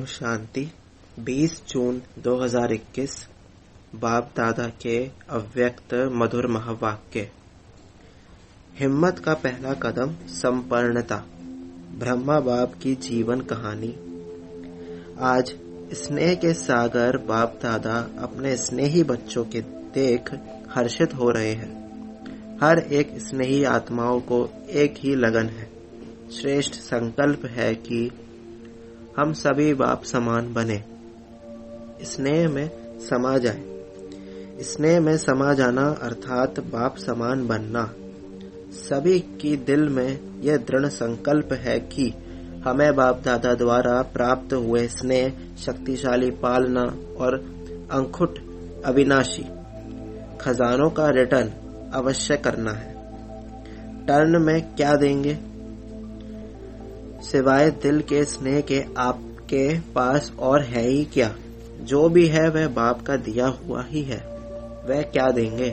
ओम शांति। 20 जून 2021 बाप दादा के अव्यक्त मधुर महावाक्य। हिम्मत का पहला कदम संपन्नता। ब्रह्मा बाप की जीवन कहानी। आज स्नेह के सागर बाप दादा अपने स्नेही बच्चों के देख हर्षित हो रहे हैं। हर एक स्नेही आत्माओं को एक ही लगन है, श्रेष्ठ संकल्प है कि हम सभी बाप समान बने, स्नेह में समा जाए। स्नेह में समा जाना अर्थात बाप समान बनना। सभी की दिल में यह दृढ़ संकल्प है कि हमें बाप दादा द्वारा प्राप्त हुए स्नेह, शक्तिशाली पालना और अंकुट अविनाशी खजानों का रिटर्न अवश्य करना है। टर्न में क्या देंगे सिवाय दिल के स्नेह के? आपके पास और है ही क्या? जो भी है वह बाप का दिया हुआ ही है। वह क्या देंगे?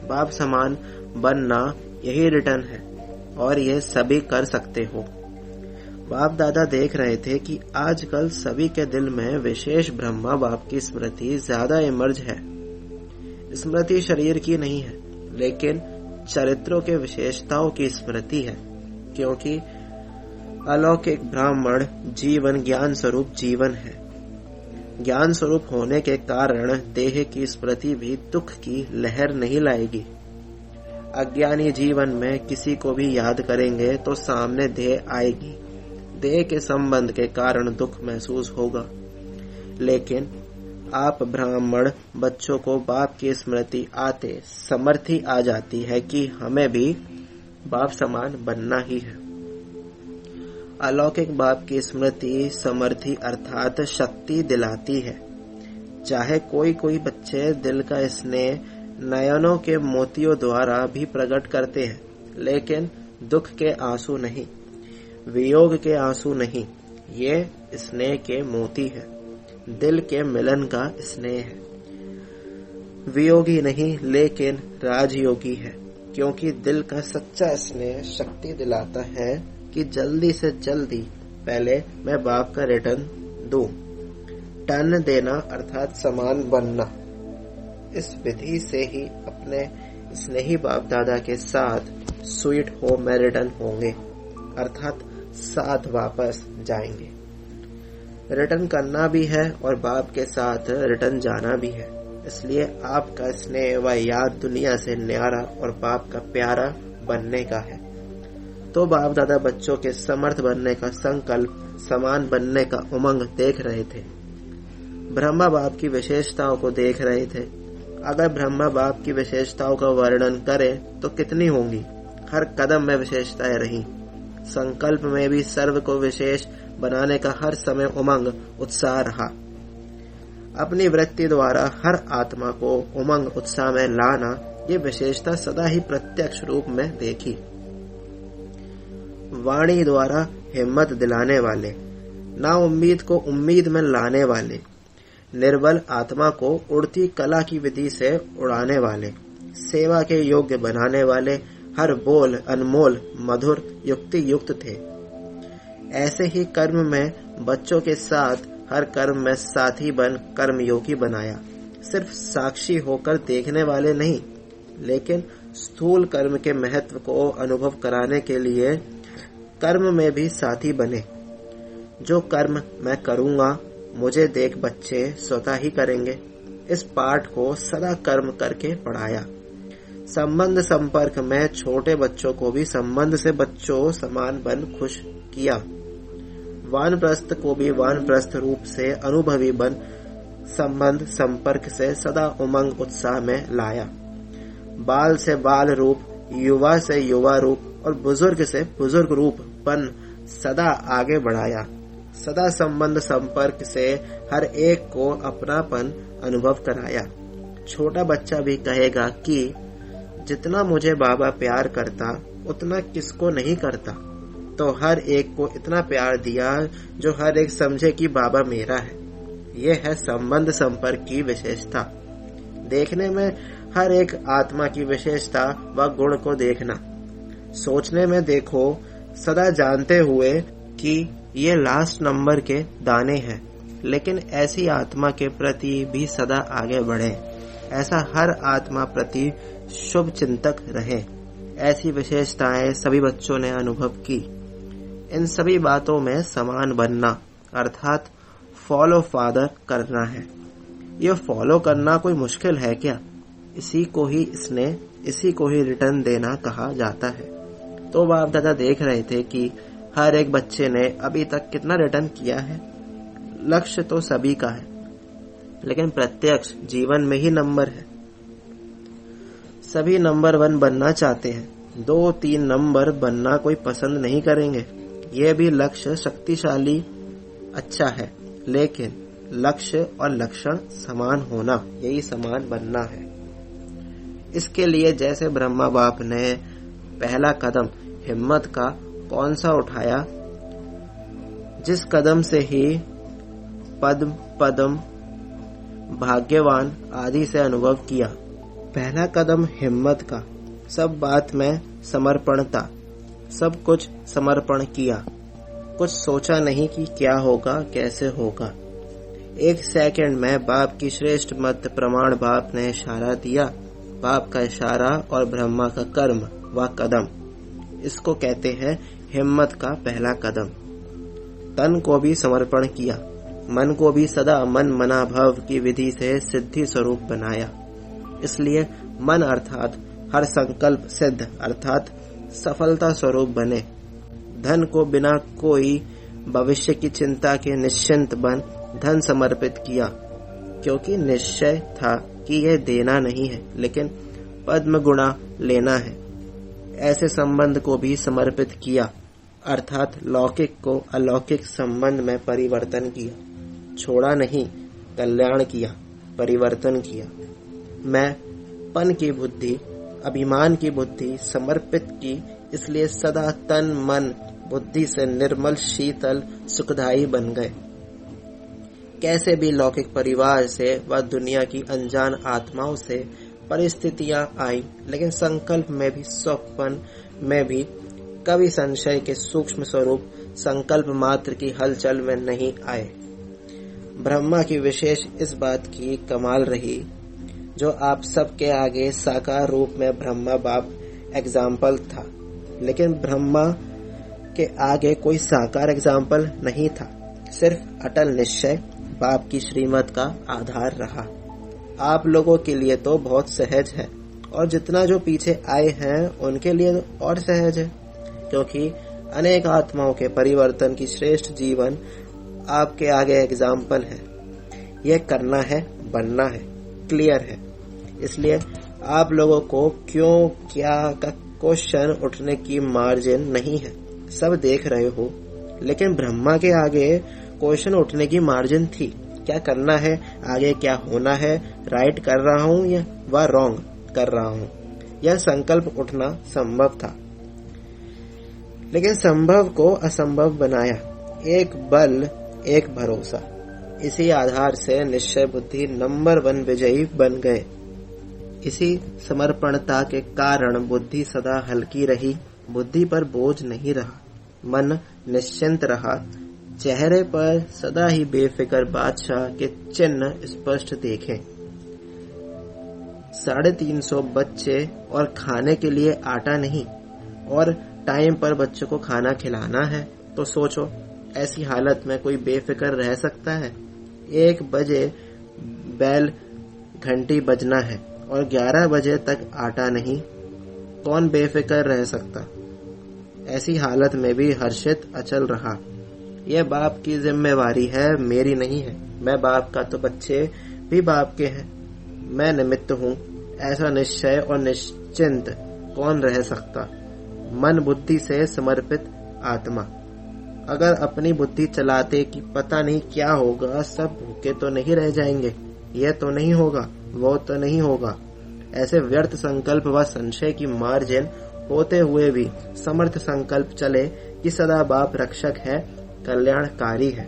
बाप समान बनना, यही रिटर्न है और यह सभी कर सकते हो। बाप दादा देख रहे थे कि आजकल सभी के दिल में विशेष ब्रह्मा बाप की स्मृति ज्यादा इमर्ज है। स्मृति शरीर की नहीं है, लेकिन चरित्रों के विशेषताओं की स्मृति है, क्योंकि अलौकिक ब्राह्मण जीवन ज्ञान स्वरूप जीवन है। ज्ञान स्वरूप होने के कारण देह की स्मृति भी दुख की लहर नहीं लाएगी। अज्ञानी जीवन में किसी को भी याद करेंगे तो सामने देह आएगी। देह के संबंध के कारण दुख महसूस होगा, लेकिन आप ब्राह्मण बच्चों को बाप की स्मृति आते समर्थी आ जाती है कि हमें भी बाप समान बनना ही है। अलौकिक बाप की स्मृति समर्थी अर्थात शक्ति दिलाती है। चाहे कोई बच्चे दिल का स्नेह नयनों के मोतियों द्वारा भी प्रकट करते हैं, लेकिन दुख के आंसू नहीं, वियोग के आंसू नहीं। ये स्नेह के मोती है, दिल के मिलन का स्नेह है। वियोगी नहीं, लेकिन राजयोगी है, क्योंकि दिल का सच्चा स्नेह शक्ति दिलाता है कि जल्दी से जल्दी पहले मैं बाप का रिटर्न दूं। टर्न देना अर्थात समान बनना। इस विधि से ही अपने स्नेही बाप दादा के साथ स्वीट होम में रिटर्न होंगे, अर्थात साथ वापस जाएंगे। रिटर्न करना भी है और बाप के साथ रिटर्न जाना भी है। इसलिए आपका स्नेह व याद दुनिया से न्यारा और बाप का प्यारा बनने का है। तो बाप दादा बच्चों के समर्थ बनने का संकल्प, समान बनने का उमंग देख रहे थे। ब्रह्मा बाप की विशेषताओं को देख रहे थे। अगर ब्रह्मा बाप की विशेषताओं का वर्णन करें तो कितनी होंगी। हर कदम में विशेषताएं रही। संकल्प में भी सर्व को विशेष बनाने का हर समय उमंग, उत्साह रहा। अपनी वृत्ति द्वारा हर आत्मा को उमंग, उत्साह में लाना, ये विशेषता सदा ही प्रत्यक्ष रूप में देखी। वाणी द्वारा हिम्मत दिलाने वाले, ना उम्मीद को उम्मीद में लाने वाले, निर्बल आत्मा को उड़ती कला की विधि से उड़ाने वाले, सेवा के योग्य बनाने वाले, हर बोल अनमोल मधुर युक्ति युक्त थे। ऐसे ही कर्म में बच्चों के साथ हर कर्म में साथी बन कर्मयोगी बनाया। सिर्फ साक्षी होकर देखने वाले नहीं, लेकिन स्थूल कर्म के महत्व को अनुभव कराने के लिए कर्म में भी साथी बने। जो कर्म मैं करूंगा, मुझे देख बच्चे स्वतः ही करेंगे। इस पाठ को सदा कर्म करके पढ़ाया। संबंध संपर्क में छोटे बच्चों को भी संबंध से बच्चों समान बन खुश किया। वानप्रस्थ को भी वानप्रस्थ रूप से अनुभवी बन संबंध संपर्क से सदा उमंग उत्साह में लाया। बाल से बाल रूप, युवा से युवा रूप और बुजुर्ग से बुजुर्ग रूप बन सदा आगे बढ़ाया। सदा संबंध संपर्क से हर एक को अपनापन अनुभव कराया। छोटा बच्चा भी कहेगा कि जितना मुझे बाबा प्यार करता उतना किसको नहीं करता। तो हर एक को इतना प्यार दिया जो हर एक समझे कि बाबा मेरा है। यह है संबंध संपर्क की विशेषता। देखने में हर एक आत्मा की विशेषता व गुण को देखना। सोचने में देखो, सदा जानते हुए कि ये लास्ट नंबर के दाने हैं। लेकिन ऐसी आत्मा के प्रति भी सदा आगे बढ़े। ऐसा हर आत्मा प्रति शुभ चिंतक रहे। ऐसी विशेषताएं सभी बच्चों ने अनुभव की। इन सभी बातों में समान बनना अर्थात फॉलो फादर करना है। यह फॉलो करना कोई मुश्किल है क्या? इसी को ही रिटर्न देना कहा जाता है। तो बाप दादा देख रहे थे कि हर एक बच्चे ने अभी तक कितना रिटर्न किया है। लक्ष्य तो सभी का है, लेकिन प्रत्यक्ष जीवन में ही नंबर है। सभी नंबर 1 बनना चाहते हैं, 2-3 नंबर बनना कोई पसंद नहीं करेंगे। यह भी लक्ष्य शक्तिशाली अच्छा है, लेकिन लक्ष्य और लक्षण समान होना, यही समान बनना है। इसके लिए जैसे ब्रह्मा बाप ने पहला कदम हिम्मत का कौन सा उठाया, जिस कदम से ही पद्म पदम भाग्यवान आदि से अनुभव किया। पहला कदम हिम्मत का, सब बात में समर्पण था, सब कुछ समर्पण किया, कुछ सोचा नहीं कि क्या होगा कैसे होगा। 1 सेकंड में बाप की श्रेष्ठ मत प्रमाण बाप ने इशारा दिया। बाप का इशारा और ब्रह्मा का कर्म व कदम, इसको कहते हैं हिम्मत का पहला कदम। तन को भी समर्पण किया, मन को भी सदा मन मना भव की विधि से सिद्धि स्वरूप बनाया। इसलिए मन अर्थात हर संकल्प सिद्ध अर्थात सफलता स्वरूप बने। धन को बिना कोई भविष्य की चिंता के निश्चिंत बन धन समर्पित किया, क्योंकि निश्चय था कि यह देना नहीं है लेकिन पद्म गुणा लेना है। ऐसे संबंध को भी समर्पित किया अर्थात लौकिक को अलौकिक संबंध में परिवर्तन किया। छोड़ा नहीं, कल्याण किया, परिवर्तन किया। मैं पन की बुद्धि, अभिमान की बुद्धि समर्पित की, इसलिए सदा तन मन बुद्धि से निर्मल शीतल सुखदायी बन गए। कैसे भी लौकिक परिवार से व दुनिया की अनजान आत्माओं से परिस्थितियां आई, लेकिन संकल्प में भी स्वप्न में भी कभी संशय के सूक्ष्म स्वरूप संकल्प मात्र की हलचल में नहीं आए। ब्रह्मा की विशेष इस बात की कमाल रही, जो आप सबके आगे साकार रूप में ब्रह्मा बाप एग्जाम्पल था, लेकिन ब्रह्मा के आगे कोई साकार एग्जाम्पल नहीं था। सिर्फ अटल निश्चय बाप की श्रीमत का आधार रहा। आप लोगों के लिए तो बहुत सहज है, और जितना जो पीछे आए हैं उनके लिए और सहज है, क्योंकि अनेक आत्माओं के परिवर्तन की श्रेष्ठ जीवन आपके आगे एग्जाम्पल है। यह करना है, बनना है, क्लियर है। इसलिए आप लोगों को क्यों क्या का क्वेश्चन उठने की मार्जिन नहीं है। सब देख रहे हो, लेकिन ब्रह्मा के आगे क्वेश्चन उठने की मार्जिन थी। क्या करना है, आगे क्या होना है, राइट कर रहा हूँ या व रॉन्ग कर रहा हूँ, यह संकल्प उठना संभव था। लेकिन संभव को असंभव बनाया। एक बल, एक भरोसा, इसी आधार से निश्चय बुद्धि नंबर 1 विजयी बन गए। इसी समर्पणता के कारण बुद्धि सदा हल्की रही, बुद्धि पर बोझ नहीं रहा, मन निश्चिंत रहा। चेहरे पर सदा ही बेफिक्र बादशाह के चिन्ह स्पष्ट देखे। 350 बच्चे और खाने के लिए आटा नहीं, और टाइम पर बच्चों को खाना खिलाना है। तो सोचो, ऐसी हालत में कोई बेफिक्र रह सकता है? 1 बजे बैल घंटी बजना है और 11 बजे तक आटा नहीं, कौन बेफिक्र रह सकता? ऐसी हालत में भी हर्षित अचल रहा। यह बाप की जिम्मेवारी है, मेरी नहीं है। मैं बाप का, तो बच्चे भी बाप के हैं, मैं निमित्त हूँ। ऐसा निश्चय और निश्चिंत कौन रह सकता? मन बुद्धि से समर्पित आत्मा। अगर अपनी बुद्धि चलाते कि पता नहीं क्या होगा, सब भूखे तो नहीं रह जाएंगे, यह तो नहीं होगा, वो तो नहीं होगा, ऐसे व्यर्थ संकल्प व संशय की मार्जिन होते हुए भी समर्थ संकल्प चले कि सदा बाप रक्षक है, कल्याणकारी है।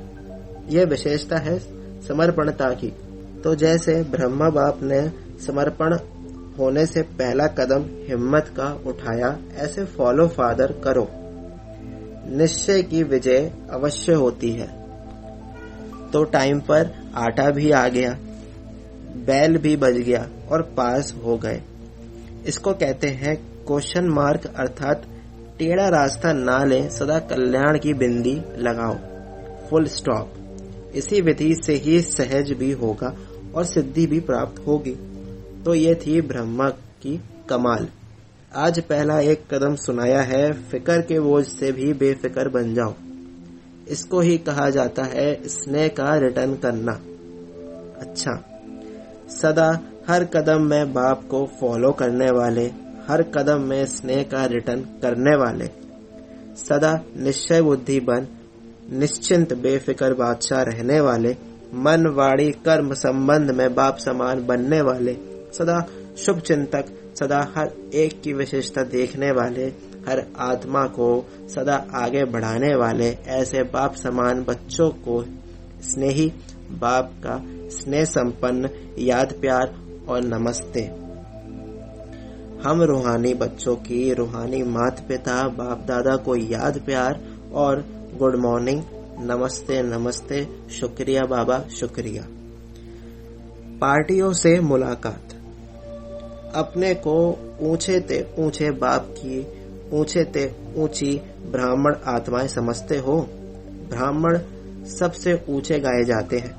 यह विशेषता है समर्पणता की। तो जैसे ब्रह्मा बाप ने समर्पण होने से पहला कदम हिम्मत का उठाया, ऐसे फॉलो फादर करो। निश्चय की विजय अवश्य होती है। तो टाइम पर आटा भी आ गया, बेल भी बज गया और पास हो गए। इसको कहते हैं क्वेश्चन मार्क, अर्थात टेढ़ा रास्ता ना ले, सदा कल्याण की बिंदी लगाओ, फुल स्टॉप। इसी विधि से ही सहज भी होगा और सिद्धि भी प्राप्त होगी। तो ये थी ब्रह्मा की कमाल। आज पहला एक कदम सुनाया है, फिकर के बोझ से भी बेफिक्र बन जाओ। इसको ही कहा जाता है स्नेह का रिटर्न करना। अच्छा, सदा हर कदम में बाप को फॉलो करने वाले, हर कदम में स्नेह का रिटर्न करने वाले, सदा निश्चय बुद्धि बन निश्चिंत बेफिक्र बादशाह रहने वाले, मन वाणी कर्म संबंध में बाप समान बनने वाले, सदा शुभ चिंतक, सदा हर एक की विशेषता देखने वाले, हर आत्मा को सदा आगे बढ़ाने वाले, ऐसे बाप समान बच्चों को स्नेही बाप का स्नेह संपन्न याद प्यार और नमस्ते। हम रूहानी बच्चों की रूहानी माता पिता बाप दादा को याद प्यार और गुड मॉर्निंग, नमस्ते नमस्ते, शुक्रिया बाबा शुक्रिया। पार्टियों से मुलाकात। अपने को ऊंचे ते ऊंचे बाप की ऊंचे ते ऊंची ब्राह्मण आत्माएं समझते हो। ब्राह्मण सबसे ऊंचे गाए जाते हैं।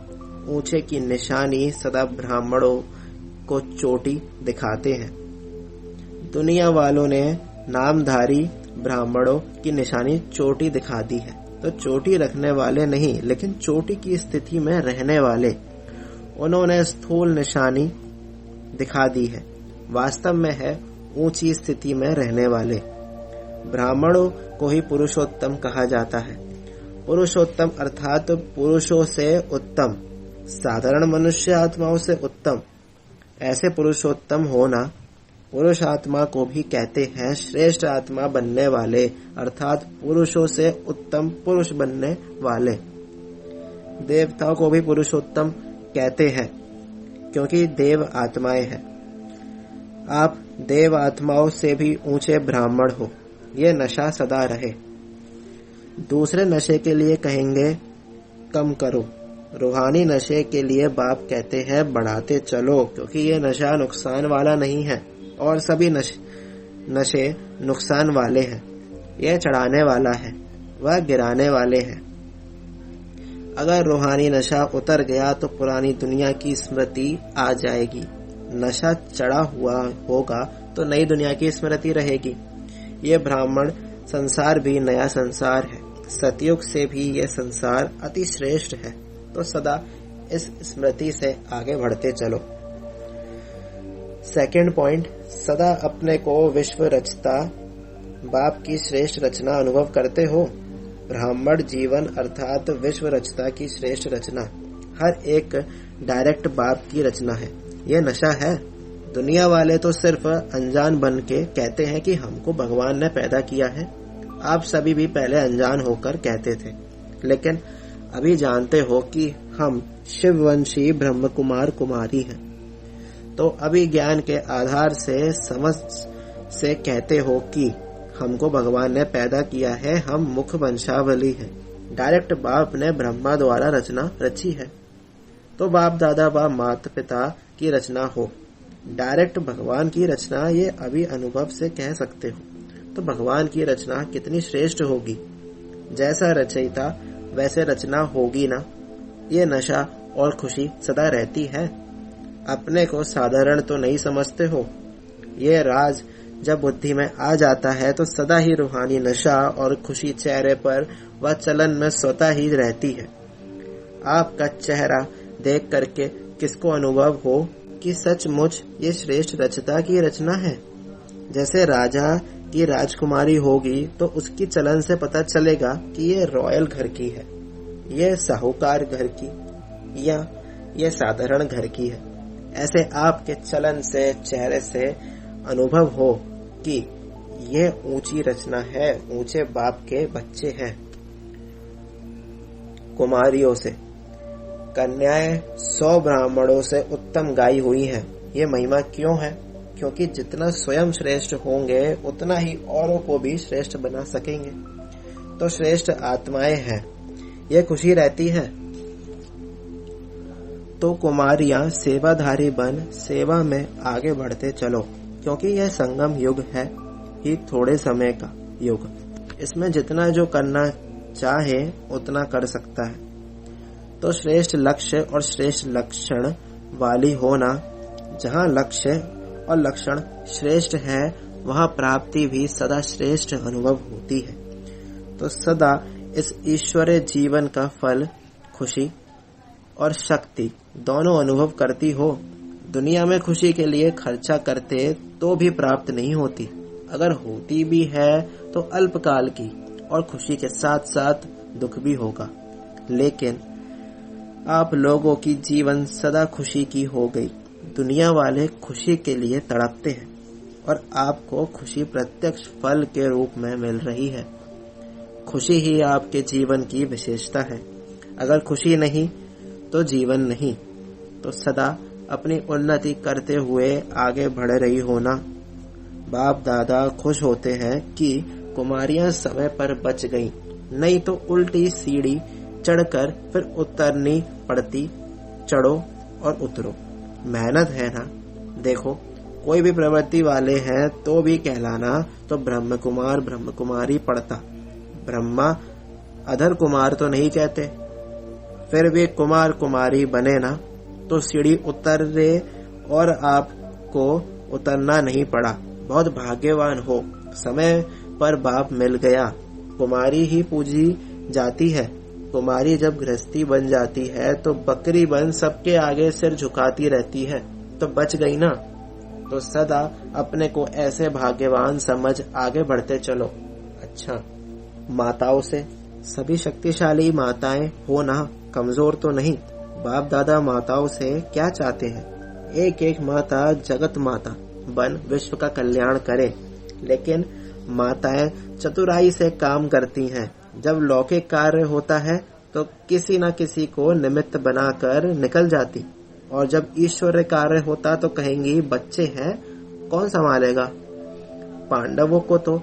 ऊंचे की निशानी सदा ब्राह्मणों को चोटी दिखाते हैं। दुनिया वालों ने नामधारी ब्राह्मणों की निशानी चोटी दिखा दी है, तो चोटी रखने वाले नहीं, लेकिन चोटी की स्थिति में रहने वाले, उन्होंने स्थूल निशानी दिखा दी है। वास्तव में है ऊंची स्थिति में रहने वाले। ब्राह्मणों को ही पुरुषोत्तम कहा जाता है। पुरुषोत्तम अर्थात पुरुषों से उत्तम, साधारण मनुष्य आत्माओं से उत्तम। ऐसे पुरुषोत्तम होना, पुरुष आत्मा को भी कहते हैं श्रेष्ठ आत्मा बनने वाले, अर्थात पुरुषों से उत्तम पुरुष बनने वाले। देवताओं को भी पुरुषोत्तम कहते हैं क्योंकि देव आत्माएं हैं। आप देव आत्माओं से भी ऊंचे ब्राह्मण हो, ये नशा सदा रहे। दूसरे नशे के लिए कहेंगे कम करो, रूहानी नशे के लिए बाप कहते हैं बढ़ाते चलो, क्योंकि ये नशा नुकसान वाला नहीं है और सभी नशे नुकसान वाले हैं। यह चढ़ाने वाला है, वह गिराने वाले हैं। अगर रूहानी नशा उतर गया तो पुरानी दुनिया की स्मृति आ जाएगी। नशा चढ़ा हुआ होगा तो नई दुनिया की स्मृति रहेगी। ये ब्राह्मण संसार भी नया संसार है। सतयुग से भी ये संसार अति श्रेष्ठ है, तो सदा इस स्मृति से आगे बढ़ते चलो। सेकंड पॉइंट, सदा अपने को विश्व रचता बाप की श्रेष्ठ रचना अनुभव करते हो। ब्राह्मण जीवन अर्थात विश्व रचता की श्रेष्ठ रचना हर एक डायरेक्ट बाप की रचना है। यह नशा है। दुनिया वाले तो सिर्फ अनजान बन के कहते हैं कि हमको भगवान ने पैदा किया है। आप सभी भी पहले अनजान होकर कहते थे, लेकिन अभी जानते हो कि हम शिववंशी ब्रह्म कुमार कुमारी हैं। तो अभी ज्ञान के आधार से समझ से कहते हो कि हमको भगवान ने पैदा किया है, हम मुख वंशावली हैं। डायरेक्ट बाप ने ब्रह्मा द्वारा रचना रची है, तो बाप दादा व माता पिता की रचना हो। डायरेक्ट भगवान की रचना ये अभी अनुभव से कह सकते हो। तो भगवान की रचना कितनी श्रेष्ठ होगी। जैसा रचयिता वैसे रचना होगी ना। ये नशा और खुशी सदा रहती है। अपने को साधारण तो नहीं समझते हो। ये राज जब बुद्धि में आ जाता है तो सदा ही रूहानी नशा और खुशी चेहरे पर व चलन में स्वतः ही रहती है। आपका चेहरा देख करके किसको अनुभव हो कि सचमुच ये श्रेष्ठ रचता की रचना है। जैसे राजा की राजकुमारी होगी तो उसकी चलन से पता चलेगा कि ये रॉयल घर की है, ये साहूकार घर की या ये साधारण घर की है। ऐसे आपके चलन से चेहरे से अनुभव हो कि ये ऊंची रचना है, ऊंचे बाप के बच्चे हैं। कुमारियों से कन्याएं 100 ब्राह्मणों से उत्तम गाई हुई हैं। ये महिमा क्यों है? क्योंकि जितना स्वयं श्रेष्ठ होंगे उतना ही औरों को भी श्रेष्ठ बना सकेंगे। तो श्रेष्ठ आत्माएं हैं, ये खुशी रहती है। तो कुमारियां सेवाधारी बन सेवा में आगे बढ़ते चलो, क्योंकि यह संगम युग है ही थोड़े समय का युग। इसमें जितना जो करना चाहे उतना कर सकता है। तो श्रेष्ठ लक्ष्य और श्रेष्ठ लक्षण वाली होना, जहाँ लक्ष्य और लक्षण श्रेष्ठ है वहाँ प्राप्ति भी सदा श्रेष्ठ अनुभव होती है। तो सदा इस ईश्वरीय जीवन का फल खुशी और शक्ति दोनों अनुभव करती हो। दुनिया में खुशी के लिए खर्चा करते तो भी प्राप्त नहीं होती, अगर होती भी है तो अल्पकाल की, और खुशी के साथ साथ दुख भी होगा। लेकिन आप लोगों की जीवन सदा खुशी की हो गई। दुनिया वाले खुशी के लिए तड़पते हैं और आपको खुशी प्रत्यक्ष फल के रूप में मिल रही है। खुशी ही आपके जीवन की विशेषता है। अगर खुशी नहीं तो जीवन नहीं। तो सदा अपनी उन्नति करते हुए आगे बढ़ रही होना। बाप दादा खुश होते हैं कि कुमारियां समय पर बच गईं, नहीं तो उल्टी सीढ़ी चढ़कर फिर उतरनी पड़ती। चढ़ो और उतरो, मेहनत है ना। देखो, कोई भी प्रवृत्ति वाले हैं तो भी कहलाना तो ब्रह्म कुमार ब्रह्म कुमारी पड़ता। ब्रह्मा अधर कुमार तो नहीं कहते। फिर भी कुमार कुमारी बने ना तो सीढ़ी उतरे और आपको उतरना नहीं पड़ा। बहुत भाग्यवान हो, समय पर बाप मिल गया। कुमारी ही पूजी जाती है। कुमारी जब गृहस्थी बन जाती है तो बकरी बन सबके आगे सिर झुकाती रहती है, तो बच गई ना। तो सदा अपने को ऐसे भाग्यवान समझ आगे बढ़ते चलो। अच्छा, माताओं से सभी शक्तिशाली माताएं हो ना, कमजोर तो नहीं। बाप दादा माताओं से क्या चाहते हैं? एक एक माता जगत माता बन विश्व का कल्याण करे। लेकिन माताएं चतुराई से काम करती हैं। जब लौकिक कार्य होता है तो किसी न किसी को निमित्त बनाकर निकल जाती, और जब ईश्वरीय कार्य होता तो कहेंगी बच्चे हैं, कौन संभालेगा। पांडवों को तो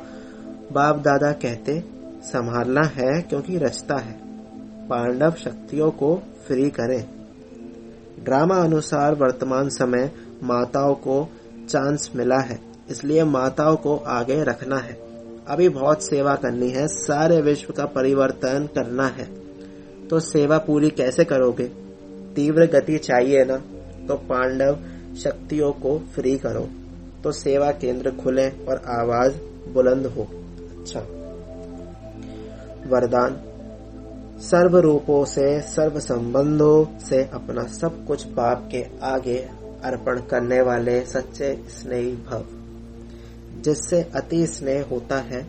बाप दादा कहते संभालना है क्योंकि रचता है। पांडव शक्तियों को फ्री करें। ड्रामा अनुसार वर्तमान समय माताओं को चांस मिला है, इसलिए माताओं को आगे रखना है। अभी बहुत सेवा करनी है, सारे विश्व का परिवर्तन करना है। तो सेवा पूरी कैसे करोगे? तीव्र गति चाहिए ना, तो पांडव शक्तियों को फ्री करो, तो सेवा केंद्र खुले और आवाज बुलंद हो। अच्छा, वरदान। सर्व रूपों से सर्व संबंधों से अपना सब कुछ बाप के आगे अर्पण करने वाले सच्चे स्नेही भव। जिससे अति स्नेह होता है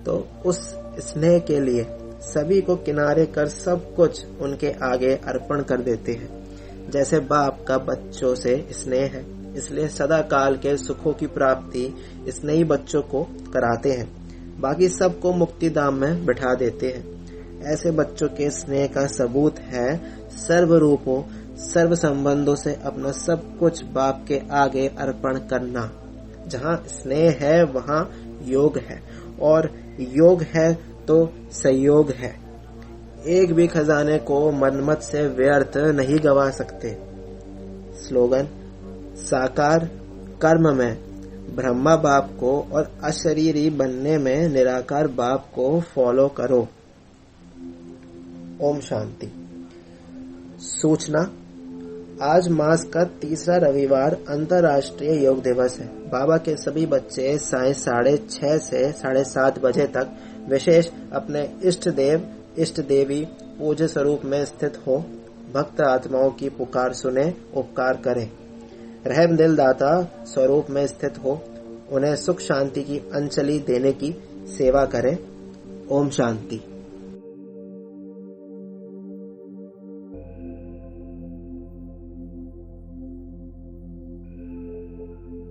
तो उस स्नेह के लिए सभी को किनारे कर सब कुछ उनके आगे अर्पण कर देते हैं। जैसे बाप का बच्चों से स्नेह है, इसलिए सदा काल के सुखों की प्राप्ति स्नेही बच्चों को कराते हैं, बाकी सबको मुक्ति धाम में बिठा देते हैं। ऐसे बच्चों के स्नेह का सबूत है सर्व रूपों सर्व संबंधों से अपना सब कुछ बाप के आगे अर्पण करना। जहाँ स्नेह है वहाँ योग है, और योग है तो संयोग है। एक भी खजाने को मनमत से व्यर्थ नहीं गवा सकते। स्लोगन। साकार कर्म में ब्रह्मा बाप को और अशरीरी बनने में निराकार बाप को फॉलो करो। ओम शांति। सूचना। आज मास का तीसरा रविवार अंतर्राष्ट्रीय योग दिवस है। बाबा के सभी बच्चे साय 6:30 से 7:30 बजे तक विशेष अपने इष्ट देव इष्ट देवी पूज्य स्वरूप में स्थित हो भक्त आत्माओं की पुकार सुने, उपकार करें। रहम दिल दाता स्वरूप में स्थित हो उन्हें सुख शांति की अंजलि देने की सेवा करें। ओम शांति।